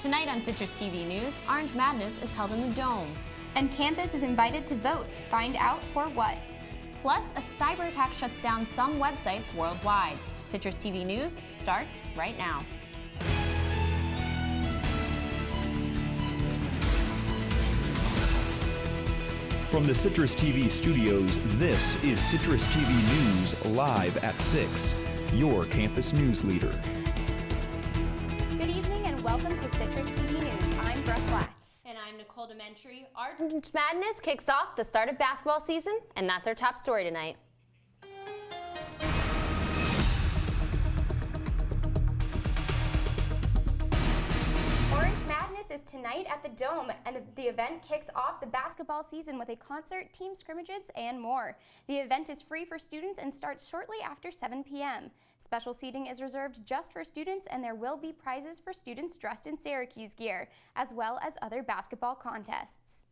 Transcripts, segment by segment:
Tonight on Citrus TV News, Orange Madness is held in the Dome. And campus is invited to vote. Find out for what. Plus, a cyber attack shuts down some websites worldwide. Citrus TV News starts right now. From the Citrus TV studios, this is Citrus TV News live at 6, your campus news leader. Good evening and welcome to Citrus TV News. I'm Brooke, Glatz. And I'm Nicole, DeMentri. Orange Madness kicks off the start of basketball season, and that's our top story tonight. Orange Madness is tonight at the Dome, and the event kicks off the basketball season with a concert, team scrimmages, and more. The event is free for students and starts shortly after 7 p.m. Special seating is reserved just for students, and there will be prizes for students dressed in Syracuse gear, as well as other basketball contests.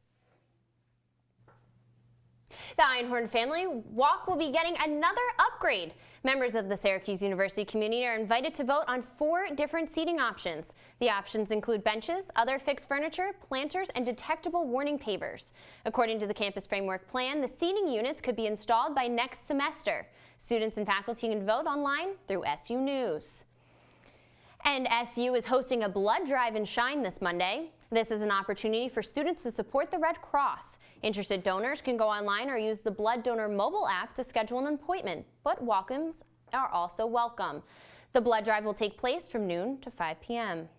The Einhorn Family Walk will be getting another upgrade. Members of the Syracuse University community are invited to vote on 4 different seating options. The options include benches, other fixed furniture, planters, and detectable warning pavers. According to the campus framework plan, the seating units could be installed by next semester. Students and faculty can vote online through SU News. And SU is hosting a blood drive and shine this Monday. This is an opportunity for students to support the Red Cross. Interested donors can go online or use the Blood Donor mobile app to schedule an appointment, but walk-ins are also welcome. The blood drive will take place from noon to 5 p.m.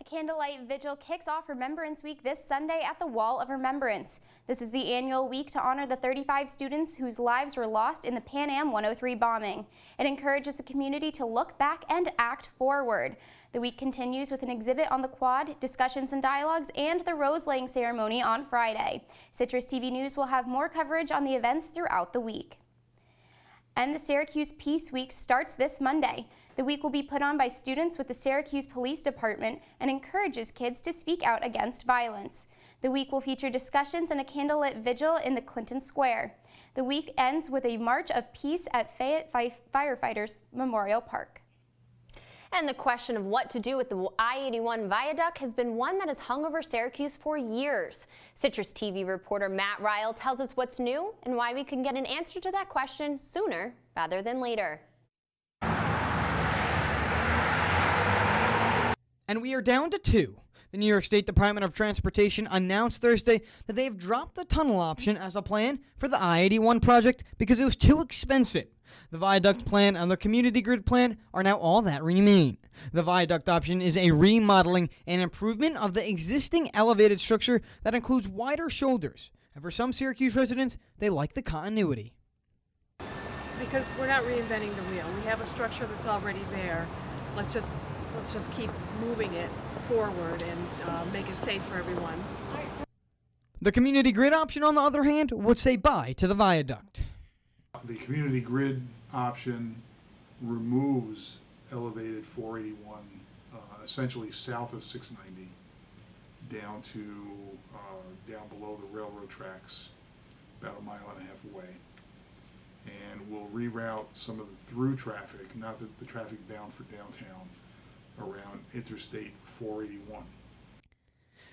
A candlelight vigil kicks off Remembrance Week this Sunday at the Wall of Remembrance. This is the annual week to honor the 35 students whose lives were lost in the Pan Am 103 bombing. It encourages the community to look back and act forward. The week continues with an exhibit on the quad, discussions and dialogues, and the rose-laying ceremony on Friday. Citrus TV News will have more coverage on the events throughout the week. And the Syracuse Peace Week starts this Monday. The week will be put on by students with the Syracuse Police Department and encourages kids to speak out against violence. The week will feature discussions and a candlelit vigil in the Clinton Square. The week ends with a March of Peace at Fayette Firefighters Memorial Park. And the question of what to do with the I-81 viaduct has been one that has hung over Syracuse for years. Citrus TV reporter Matt Ryle tells us what's new and why we can get an answer to that question sooner rather than later. And we are down to 2. The New York State Department of Transportation announced Thursday that they have dropped the tunnel option as a plan for the I-81 project because it was too expensive. The viaduct plan and the community grid plan are now all that remain. The viaduct option is a remodeling and improvement of the existing elevated structure that includes wider shoulders. And for some Syracuse residents, they like the continuity. Because we're not reinventing the wheel. We have a structure that's already there. Let's just keep moving it forward and make it safe for everyone. The community grid option, on the other hand, would say bye to the viaduct. The community grid option removes elevated 481, essentially south of 690, down to down below the railroad tracks, about a mile and a half away, and will reroute some of the through traffic, not the traffic bound for downtown, around Interstate 481.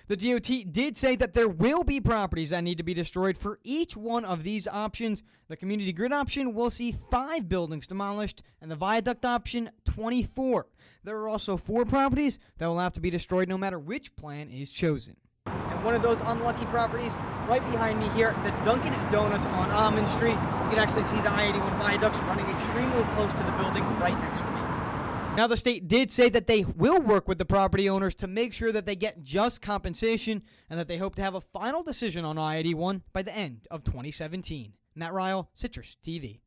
The DOT did say that there will be properties that need to be destroyed for each one of these options. The community grid option will see 5 buildings demolished, and the viaduct option 24. There are also 4 properties that will have to be destroyed no matter which plan is chosen. And one of those unlucky properties, right behind me here, the Dunkin' Donuts on Almond Street. You can actually see the I-81 viaducts running extremely close to the building right next to me. Now, the state did say that they will work with the property owners to make sure that they get just compensation and that they hope to have a final decision on I-81 by the end of 2017. Matt Ryle, Citrus TV.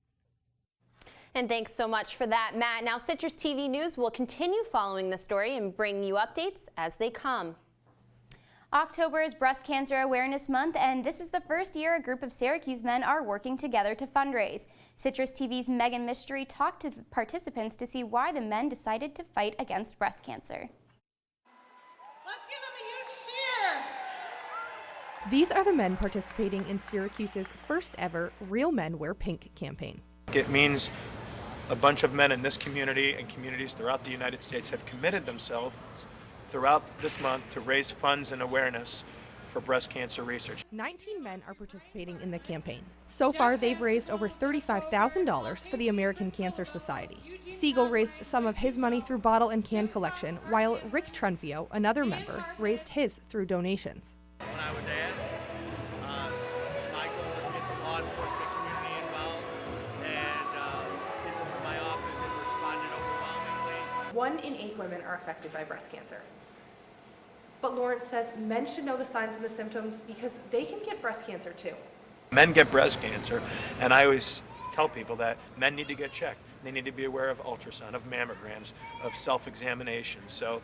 And thanks so much for that, Matt. Now, Citrus TV News will continue following the story and bring you updates as they come. October is Breast Cancer Awareness Month, and this is the first year a group of Syracuse men are working together to fundraise. Citrus TV's Megan Mystery talked to participants to see why the men decided to fight against breast cancer. Let's give them a huge cheer! These are the men participating in Syracuse's first ever Real Men Wear Pink campaign. It means a bunch of men in this community and communities throughout the United States have committed themselves throughout this month to raise funds and awareness for breast cancer research. 19 men are participating in the campaign. So far, they've raised over $35,000 for the American Cancer Society. Siegel raised some of his money through bottle and can collection, while Rick Trunfio, another member, raised his through donations. When I was asked, my goal was to get the law enforcement community involved, and people from my office have responded overwhelmingly. 1 in 8 women are affected by breast cancer. But Lawrence says men should know the signs and the symptoms because they can get breast cancer too. Men get breast cancer, and I always tell people that men need to get checked. They need to be aware of ultrasound, of mammograms, of self-examination. So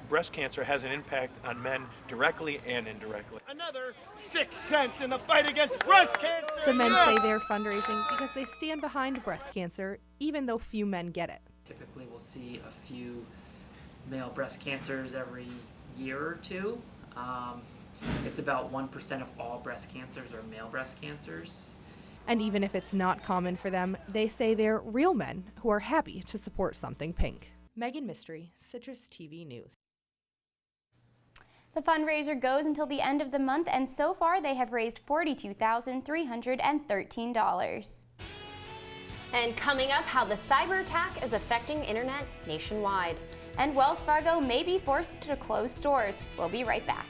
breast cancer has an impact on men directly and indirectly. Another 6 cents in the fight against breast cancer. The men say they're fundraising because they stand behind breast cancer, even though few men get it. Typically we'll see a few male breast cancers every year or two. It's about 1% of all breast cancers are male breast cancers. And even if it's not common for them, they say they're real men who are happy to support something pink. Megan Mystery, Citrus TV News. The fundraiser goes until the end of the month, and so far they have raised $42,313. And coming up, how the cyber attack is affecting internet nationwide. And Wells Fargo may be forced to close stores. We'll be right back.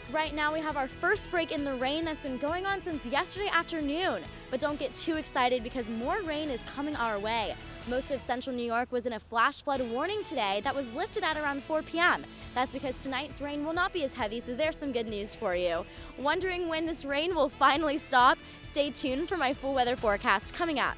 Right now we have our first break in the rain that's been going on since yesterday afternoon. But don't get too excited because more rain is coming our way. Most of central New York was in a flash flood warning today that was lifted at around 4 p.m. That's because tonight's rain will not be as heavy, so there's some good news for you. Wondering when this rain will finally stop? Stay tuned for my full weather forecast coming up.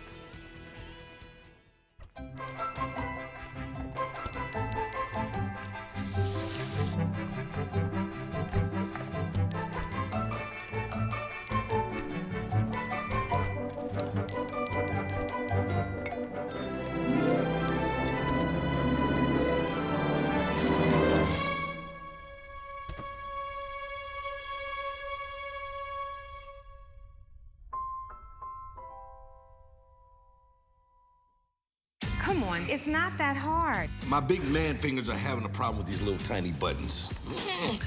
Come on, it's not that hard. My big man fingers are having a problem with these little tiny buttons.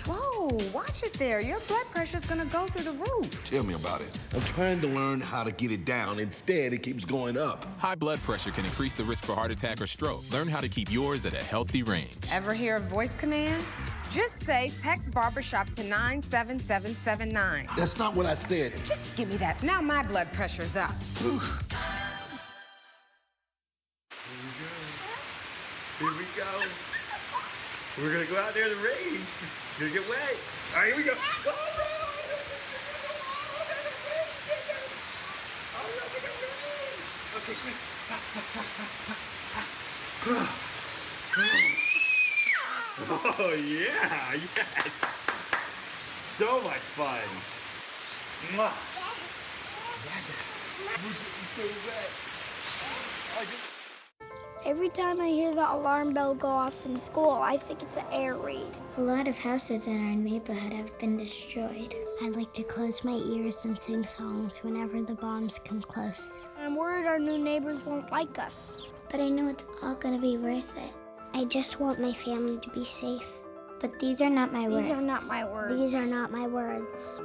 Whoa, watch it there. Your blood pressure's gonna go through the roof. Tell me about it. I'm trying to learn how to get it down. Instead, it keeps going up. High blood pressure can increase the risk for heart attack or stroke. Learn how to keep yours at a healthy range. Ever hear a voice command? Just say text barbershop to 97779. That's not what I said. Just give me that. Now my blood pressure's up. Here we go. We're gonna go out there in the rain. We're gonna get wet. All right, here we go. Okay, quick. Oh yeah, yes. So much fun. Mwah. We're getting so wet. Every time I hear the alarm bell go off in school, I think it's an air raid. A lot of houses in our neighborhood have been destroyed. I like to close my ears and sing songs whenever the bombs come close. I'm worried our new neighbors won't like us. But I know it's all gonna be worth it. I just want my family to be safe. But these are not my words. These are not my words. These are not my words.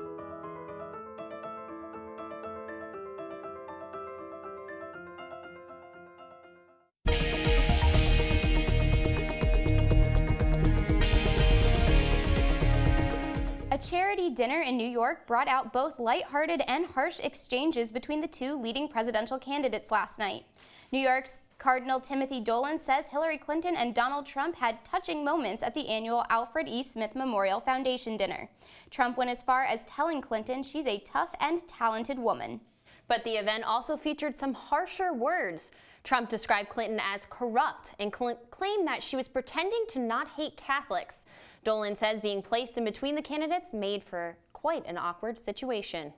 A charity dinner in New York brought out both lighthearted and harsh exchanges between the two leading presidential candidates last night. New York's Cardinal Timothy Dolan says Hillary Clinton and Donald Trump had touching moments at the annual Alfred E. Smith Memorial Foundation dinner. Trump went as far as telling Clinton she's a tough and talented woman. But the event also featured some harsher words. Trump described Clinton as corrupt and claimed that she was pretending to not hate Catholics. Dolan says being placed in between the candidates made for quite an awkward situation.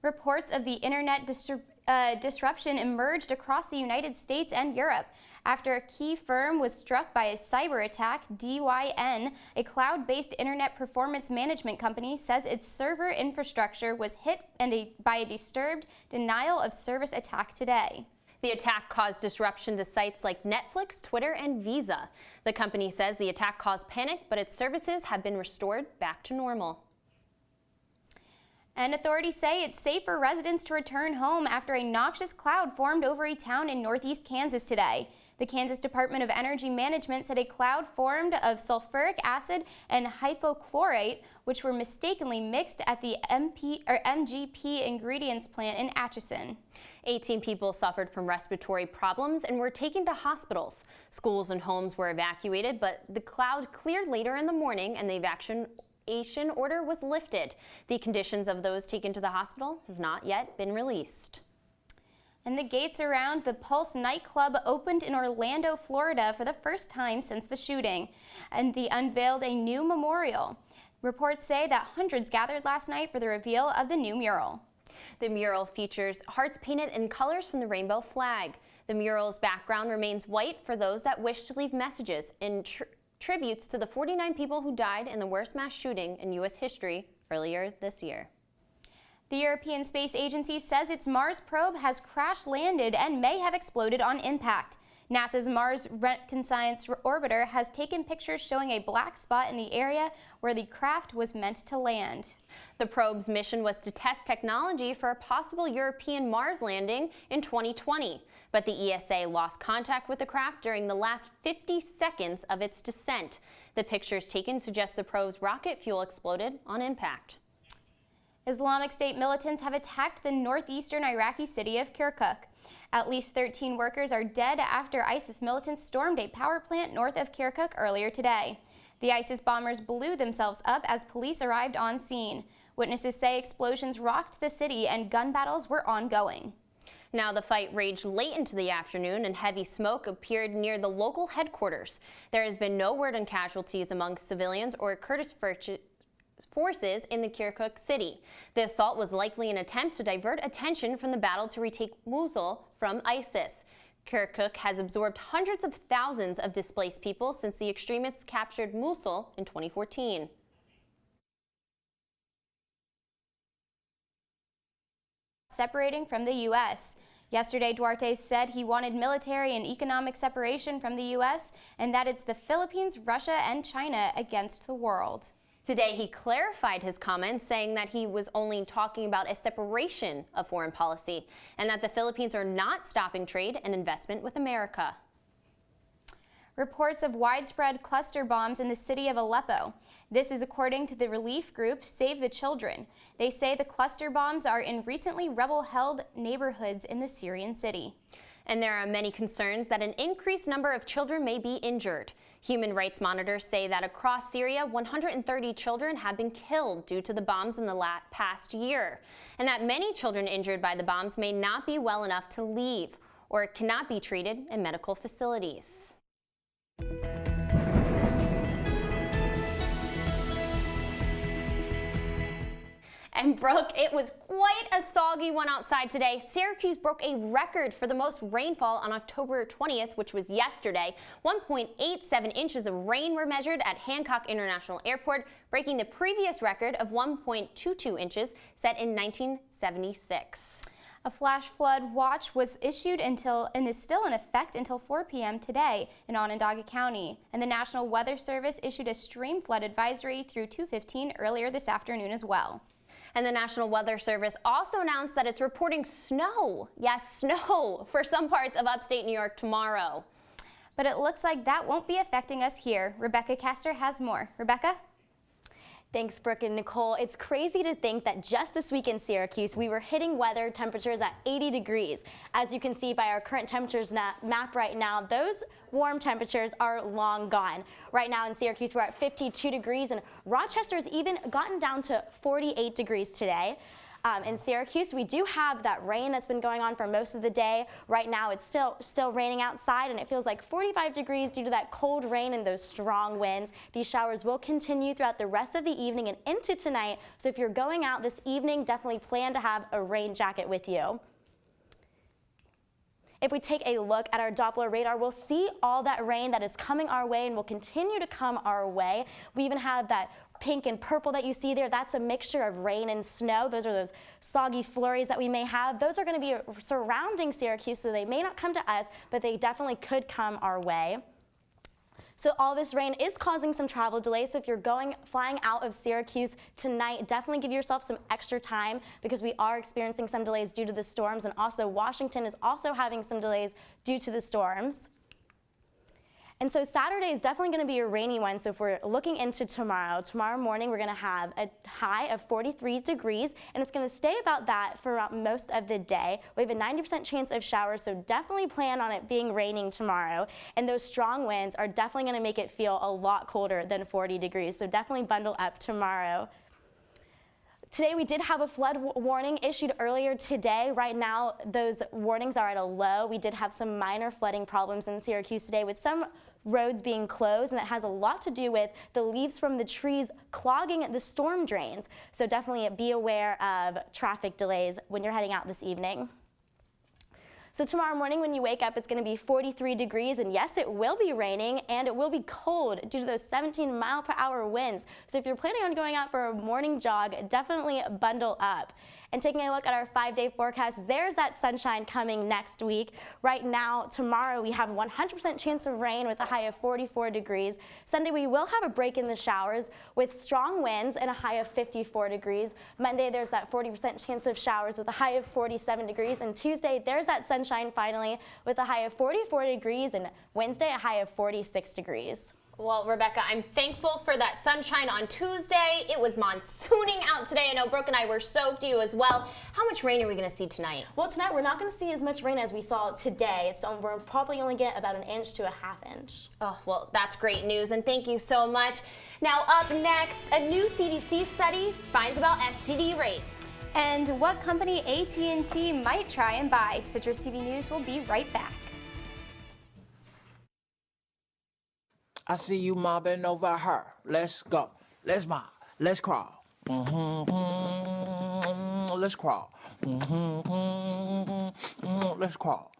Reports of the internet disruption emerged across the United States and Europe after a key firm was struck by a cyber attack. DYN, a cloud-based internet performance management company, says its server infrastructure was hit by a disturbed denial of service attack today. The attack caused disruption to sites like Netflix, Twitter, and Visa. The company says the attack caused panic, but its services have been restored back to normal. And authorities say it's safe for residents to return home after a noxious cloud formed over a town in northeast Kansas today. The Kansas Department of Energy Management said a cloud formed of sulfuric acid and hypochlorite, which were mistakenly mixed at the MGP ingredients plant in Atchison. 18 people suffered from respiratory problems and were taken to hospitals. Schools and homes were evacuated, but the cloud cleared later in the morning and the evacuation order was lifted. The conditions of those taken to the hospital has not yet been released. And the gates around the Pulse nightclub opened in Orlando, Florida for the first time since the shooting, and they unveiled a new memorial. Reports say that hundreds gathered last night for the reveal of the new mural. The mural features hearts painted in colors from the rainbow flag. The mural's background remains white for those that wish to leave messages and tributes to the 49 people who died in the worst mass shooting in U.S. history earlier this year. The European Space Agency says its Mars probe has crash-landed and may have exploded on impact. NASA's Mars Reconnaissance Orbiter has taken pictures showing a black spot in the area where the craft was meant to land. The probe's mission was to test technology for a possible European Mars landing in 2020, but the ESA lost contact with the craft during the last 50 seconds of its descent. The pictures taken suggest the probe's rocket fuel exploded on impact. Islamic State militants have attacked the northeastern Iraqi city of Kirkuk. At least 13 workers are dead after ISIS militants stormed a power plant north of Kirkuk earlier today. The ISIS bombers blew themselves up as police arrived on scene. Witnesses say explosions rocked the city and gun battles were ongoing. Now the fight raged late into the afternoon and heavy smoke appeared near the local headquarters. There has been no word on casualties among civilians or Kurdish forces in the Kirkuk city. The assault was likely an attempt to divert attention from the battle to retake Mosul from ISIS. Kirkuk has absorbed hundreds of thousands of displaced people since the extremists captured Mosul in 2014. Separating from the U.S. Yesterday, Duarte said he wanted military and economic separation from the U.S. and that it's the Philippines, Russia, and China against the world. Today, he clarified his comments, saying that he was only talking about a separation of foreign policy and that the Philippines are not stopping trade and investment with America. Reports of widespread cluster bombs in the city of Aleppo. This is according to the relief group Save the Children. They say the cluster bombs are in recently rebel-held neighborhoods in the Syrian city. And there are many concerns that an increased number of children may be injured. Human rights monitors say that across Syria, 130 children have been killed due to the bombs in the past year, and that many children injured by the bombs may not be well enough to leave or cannot be treated in medical facilities. And Brooke, it was quite a soggy one outside today. Syracuse broke a record for the most rainfall on October 20th, which was yesterday. 1.87 inches of rain were measured at Hancock International Airport, breaking the previous record of 1.22 inches set in 1976. A flash flood watch was issued and is still in effect until 4 p.m. today in Onondaga County. And the National Weather Service issued a stream flood advisory through 2:15 earlier this afternoon as well. And the National Weather Service also announced that it's reporting snow, yes, snow, for some parts of upstate New York tomorrow. But it looks like that won't be affecting us here. Rebecca Castor has more. Rebecca? Thanks, Brooke and Nicole. It's crazy to think that just this week in Syracuse, we were hitting weather temperatures at 80 degrees. As you can see by our current temperatures map right now, those warm temperatures are long gone. Right now in Syracuse, we're at 52 degrees, and Rochester's even gotten down to 48 degrees today. In Syracuse, we do have that rain that's been going on for most of the day. Right now, it's still raining outside, and it feels like 45 degrees due to that cold rain and those strong winds. These showers will continue throughout the rest of the evening and into tonight, so if you're going out this evening, definitely plan to have a rain jacket with you. If we take a look at our Doppler radar, we'll see all that rain that is coming our way and will continue to come our way. We even have that pink and purple that you see there, that's a mixture of rain and snow. Those are those soggy flurries that we may have. Those are going to be surrounding Syracuse, so they may not come to us, but they definitely could come our way. So all this rain is causing some travel delays. So if you're flying out of Syracuse tonight, definitely give yourself some extra time because we are experiencing some delays due to the storms, and also Washington is also having some delays due to the storms. And so Saturday is definitely going to be a rainy one. So if we're looking into tomorrow morning we're going to have a high of 43 degrees, and it's going to stay about that for most of the day. We have a 90% chance of showers, so definitely plan on it being raining tomorrow. And those strong winds are definitely going to make it feel a lot colder than 40 degrees. So definitely bundle up tomorrow. Today we did have a flood warning issued earlier today. Right now those warnings are at a low. We did have some minor flooding problems in Syracuse today with some roads being closed, and that has a lot to do with the leaves from the trees clogging the storm drains. So definitely be aware of traffic delays when you're heading out this evening. So tomorrow morning when you wake up, it's going to be 43 degrees, and yes, it will be raining and it will be cold due to those 17-mile-per-hour winds. So if you're planning on going out for a morning jog, definitely bundle up. And taking a look at our 5-day forecast, there's that sunshine coming next week. Right now, tomorrow, we have 100% chance of rain with a high of 44 degrees. Sunday, we will have a break in the showers with strong winds and a high of 54 degrees. Monday, there's that 40% chance of showers with a high of 47 degrees. And Tuesday, there's that sunshine finally with a high of 44 degrees. And Wednesday, a high of 46 degrees. Well, Rebecca, I'm thankful for that sunshine on Tuesday. It was monsooning out today. I know Brooke and I were soaked, you as well. How much rain are we going to see tonight? Well, tonight we're not going to see as much rain as we saw today. We're probably only get about 1 inch to a ½ inch. Oh, well, that's great news, and thank you so much. Now, up next, a new CDC study finds about STD rates. And what company AT&T might try and buy. Citrus TV News will be right back. I see you mobbing over her. Let's go. Let's mob. Let's crawl. Let's crawl. Let's crawl.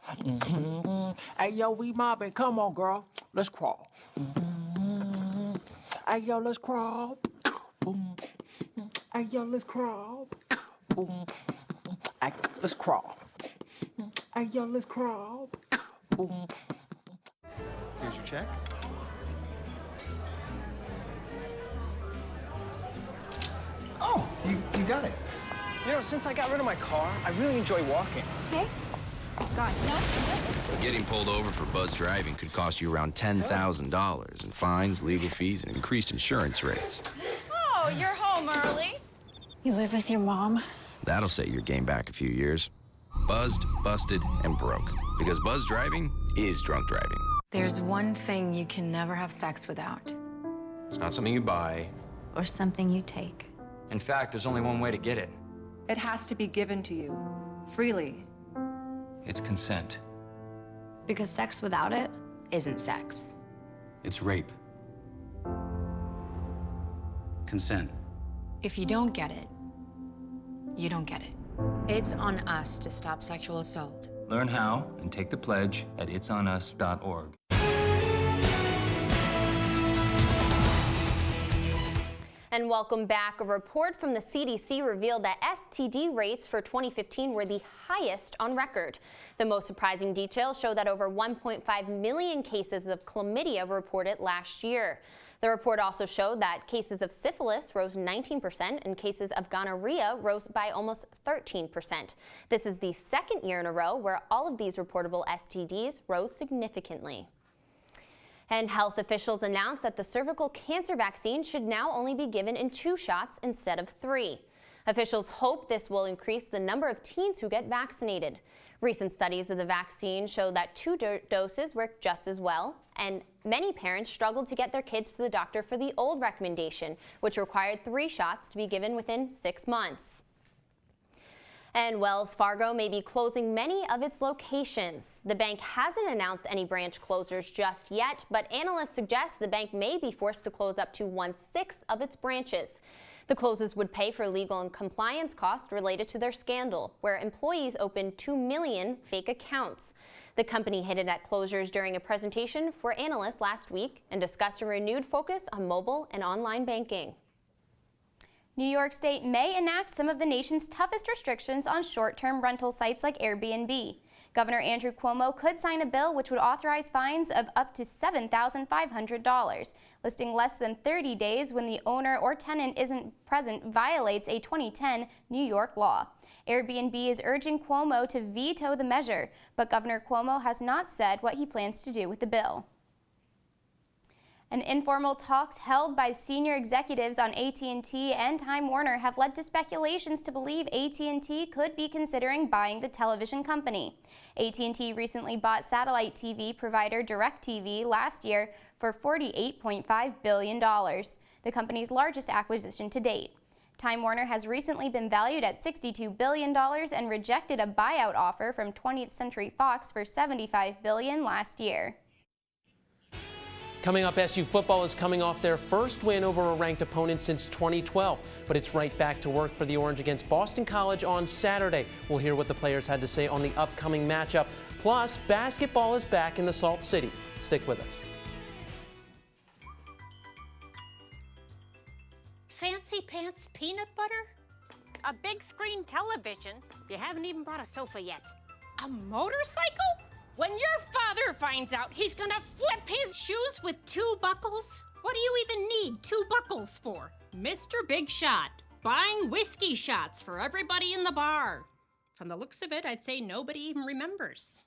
Hey, yo, we mobbing. Come on, girl. Let's crawl. Hey, yo, let's crawl. Hey, yo, let's crawl. Hey, let's crawl. Hey, yo, let's crawl. Here's your check. Oh, you got it. You know, since I got rid of my car, I really enjoy walking. Okay. God, no. Getting pulled over for buzz driving could cost you around $10,000 in fines, legal fees, and increased insurance rates. Oh, you're home early. You live with your mom? That'll set your game back a few years. Buzzed, busted, and broke. Because buzz driving is drunk driving. There's one thing you can never have sex without. It's not something you buy. Or something you take. In fact, there's only one way to get it. It has to be given to you, freely. It's consent. Because sex without it isn't sex. It's rape. Consent. If you don't get it, you don't get it. It's on us to stop sexual assault. Learn how and take the pledge at itsonus.org. And welcome back. A report from the CDC revealed that STD rates for 2015 were the highest on record. The most surprising details show that over 1.5 million cases of chlamydia were reported last year. The report also showed that cases of syphilis rose 19% and cases of gonorrhea rose by almost 13%. This is the second year in a row where all of these reportable STDs rose significantly. And health officials announced that the cervical cancer vaccine should now only be given in 2 shots instead of 3. Officials hope this will increase the number of teens who get vaccinated. Recent studies of the vaccine show that 2 doses work just as well, and many parents struggled to get their kids to the doctor for the old recommendation, which required 3 shots to be given within 6 months. And Wells Fargo may be closing many of its locations. The bank hasn't announced any branch closures just yet, but analysts suggest the bank may be forced to close up to 1/6 of its branches. The closes would pay for legal and compliance costs related to their scandal, where employees opened 2 million fake accounts. The company hinted at closures during a presentation for analysts last week and discussed a renewed focus on mobile and online banking. New York State may enact some of the nation's toughest restrictions on short-term rental sites like Airbnb. Governor Andrew Cuomo could sign a bill which would authorize fines of up to $7,500. Listing less than 30 days when the owner or tenant isn't present violates a 2010 New York law. Airbnb is urging Cuomo to veto the measure, but Governor Cuomo has not said what he plans to do with the bill. And informal talks held by senior executives on AT&T and Time Warner have led to speculations to believe AT&T could be considering buying the television company. AT&T recently bought satellite TV provider DirecTV last year for $48.5 billion, the company's largest acquisition to date. Time Warner has recently been valued at $62 billion and rejected a buyout offer from 20th Century Fox for $75 billion last year. Coming up, SU football is coming off their first win over a ranked opponent since 2012, but it's right back to work for the Orange against Boston College on Saturday. We'll hear what the players had to say on the upcoming matchup. Plus, basketball is back in the Salt City. Stick with us. Fancy pants peanut butter? A big screen television? You haven't even bought a sofa yet. A motorcycle? When your father finds out, he's gonna flip his shoes with 2 buckles? What do you even need 2 buckles for? Mr. Big Shot, buying whiskey shots for everybody in the bar. From the looks of it, I'd say nobody even remembers.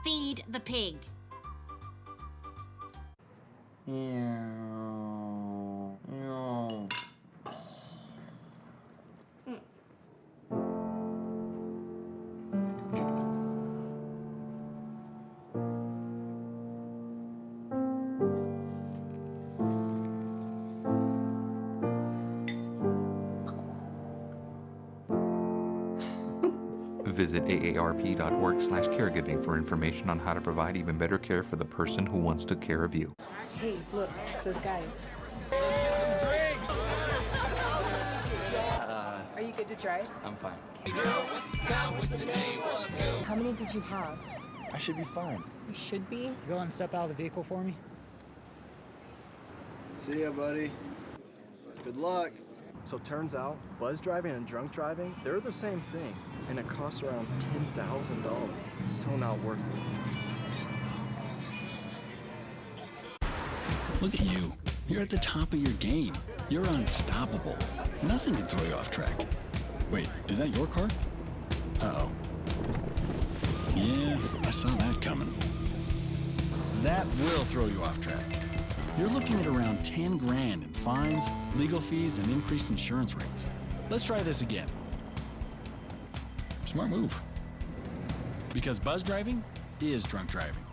Feed the pig. Visit aarp.org/caregiving for information on how to provide even better care for the person who wants to care of you. Hey, look, it's those guys. Are you good to drive? I'm fine. How many did you have? I should be fine. You should be. You go and step out of the vehicle for me? See ya, buddy. Good luck. So turns out, buzz driving and drunk driving, they're the same thing, and it costs around $10,000. So not worth it. Look at you. You're at the top of your game. You're unstoppable. Nothing can throw you off track. Wait, is that your car? Uh-oh. Yeah, I saw that coming. That will throw you off track. You're looking at around 10 grand in fines, legal fees, and increased insurance rates. Let's try this again. Smart move. Because buzz driving is drunk driving.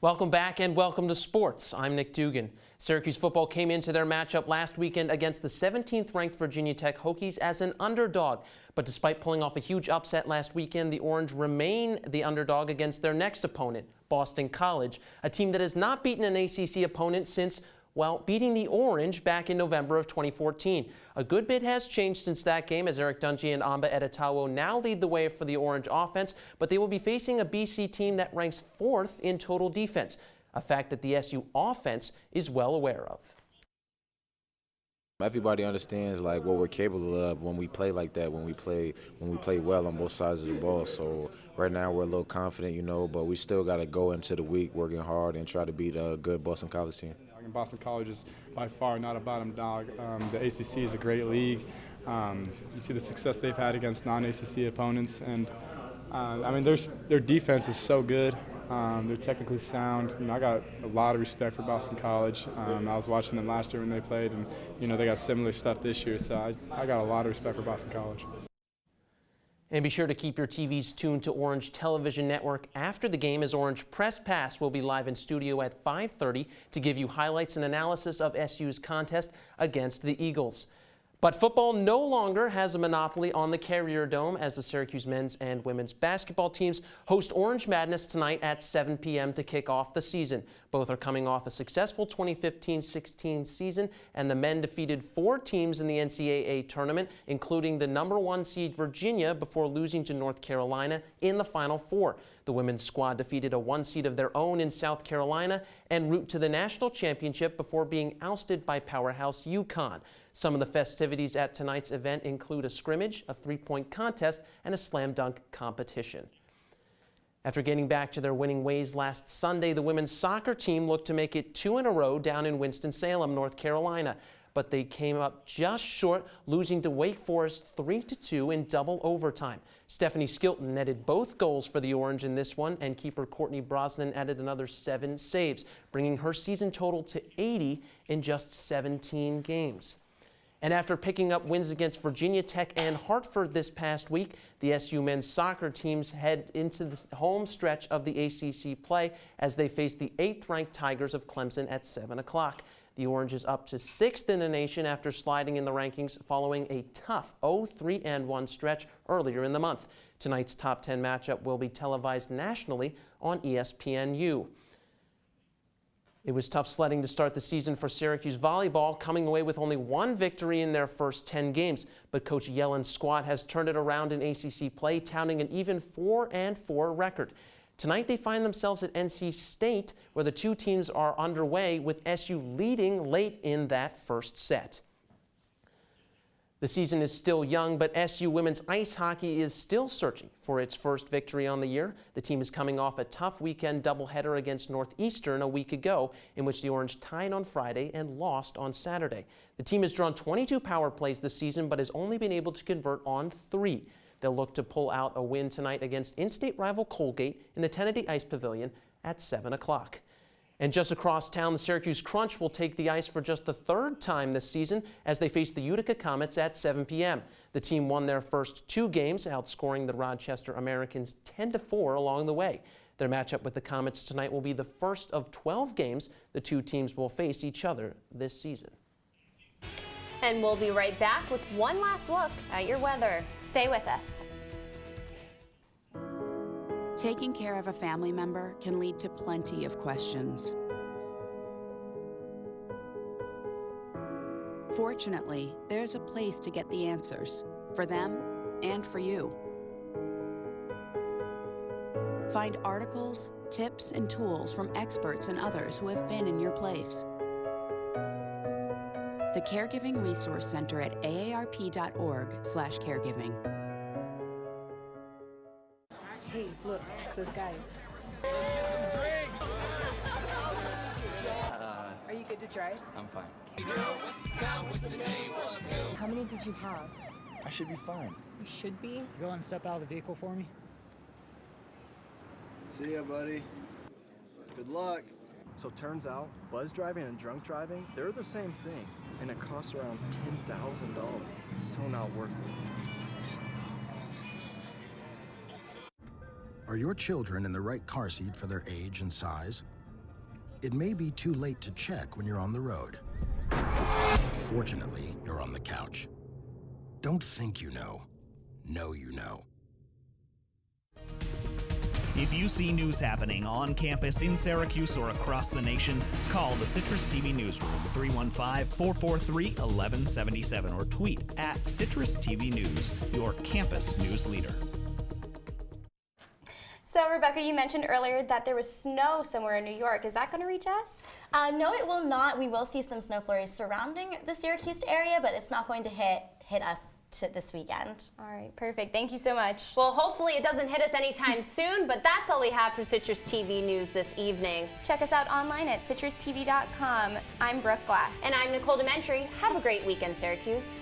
Welcome back and welcome to sports. I'm Nick Dugan. Syracuse football came into their matchup last weekend against the 17th ranked Virginia Tech Hokies as an underdog. But despite pulling off a huge upset last weekend, the Orange remain the underdog against their next opponent, Boston College, a team that has not beaten an ACC opponent since, well, beating the Orange back in November of 2014. A good bit has changed since that game as Eric Dungy and Amba Edetawo now lead the way for the Orange offense, but they will be facing a BC team that ranks 4th in total defense, a fact that the SU offense is well aware of. Everybody understands like what we're capable of when we play like that, when we play well on both sides of the ball. So right now we're a little confident, you know, but we still got to go into the week working hard and try to beat a good Boston College team. Boston College is by far not a bottom dog. The ACC is a great league. You see the success they've had against non-ACC opponents, and I mean their defense is so good. They're technically sound. You know, I got a lot of respect for Boston College. I was watching them last year when they played, and you know they got similar stuff this year. So I got a lot of respect for Boston College. And be sure to keep your TVs tuned to Orange Television Network after the game, as Orange Press Pass will be live in studio at 5:30 to give you highlights and analysis of SU's contest against the Eagles. But football no longer has a monopoly on the Carrier Dome as the Syracuse men's and women's basketball teams host Orange Madness tonight at 7 p.m. to kick off the season. Both are coming off a successful 2015-16 season, and the men defeated 4 teams in the NCAA tournament, including the #1 seed Virginia, before losing to North Carolina in the Final Four. The women's squad defeated a 1 seed of their own in South Carolina en route to the national championship before being ousted by powerhouse UConn. Some of the festivities at tonight's event include a scrimmage, a 3-point contest, and a slam dunk competition. After getting back to their winning ways last Sunday, the women's soccer team looked to make it 2 in a row down in Winston-Salem, North Carolina. But they came up just short, losing to Wake Forest 3-2 in double overtime. Stephanie Skilton netted both goals for the Orange in this one, and keeper Courtney Brosnan added another 7 saves, bringing her season total to 80 in just 17 games. And after picking up wins against Virginia Tech and Hartford this past week, the SU men's soccer teams head into the home stretch of the ACC play as they face the 8th-ranked Tigers of Clemson at 7 o'clock. The Orange is up to 6th in the nation after sliding in the rankings following a tough 0-3-1 stretch earlier in the month. Tonight's top 10 matchup will be televised nationally on ESPNU. It was tough sledding to start the season for Syracuse volleyball, coming away with only 1 victory in their first 10 games. But Coach Yellen's squad has turned it around in ACC play, touting an even 4-4 record. Tonight they find themselves at NC State, where the 2 teams are underway, with SU leading late in that first set. The season is still young, but SU women's ice hockey is still searching for its first victory on the year. The team is coming off a tough weekend doubleheader against Northeastern a week ago, in which the Orange tied on Friday and lost on Saturday. The team has drawn 22 power plays this season, but has only been able to convert on 3. They'll look to pull out a win tonight against in-state rival Colgate in the Tennessee Ice Pavilion at 7 o'clock. And just across town, the Syracuse Crunch will take the ice for just the 3rd time this season as they face the Utica Comets at 7 p.m. The team won their first 2 games, outscoring the Rochester Americans 10-4 along the way. Their matchup with the Comets tonight will be the first of 12 games the 2 teams will face each other this season. And we'll be right back with one last look at your weather. Stay with us. Taking care of a family member can lead to plenty of questions. Fortunately, there's a place to get the answers, for them and for you. Find articles, tips, and tools from experts and others who have been in your place. The Caregiving Resource Center at aarp.org/caregiving. Hey, look, it's those guys. Are you good to drive? I'm fine. How many did you have? I should be fine. You should be. You go and step out of the vehicle for me? See ya, buddy. Good luck. So turns out, buzz driving and drunk driving, they're the same thing, and it costs around $10,000. So not worth it. Are your children in the right car seat for their age and size? It may be too late to check when you're on the road. Fortunately, you're on the couch. Don't think you know. Know you know. If you see news happening on campus, in Syracuse, or across the nation, call the CitrusTV newsroom 315-443-1177 or tweet at CitrusTV News, your campus news leader. So, Rebecca, you mentioned earlier that there was snow somewhere in New York. Is that going to reach us? No, it will not. We will see some snow flurries surrounding the Syracuse area, but it's not going to hit us this weekend. All right, perfect. Thank you so much. Well, hopefully it doesn't hit us anytime soon, but that's all we have for Citrus TV News this evening. Check us out online at citrustv.com. I'm Brooke Glatz. And I'm Nicole DeMentri. Have a great weekend, Syracuse.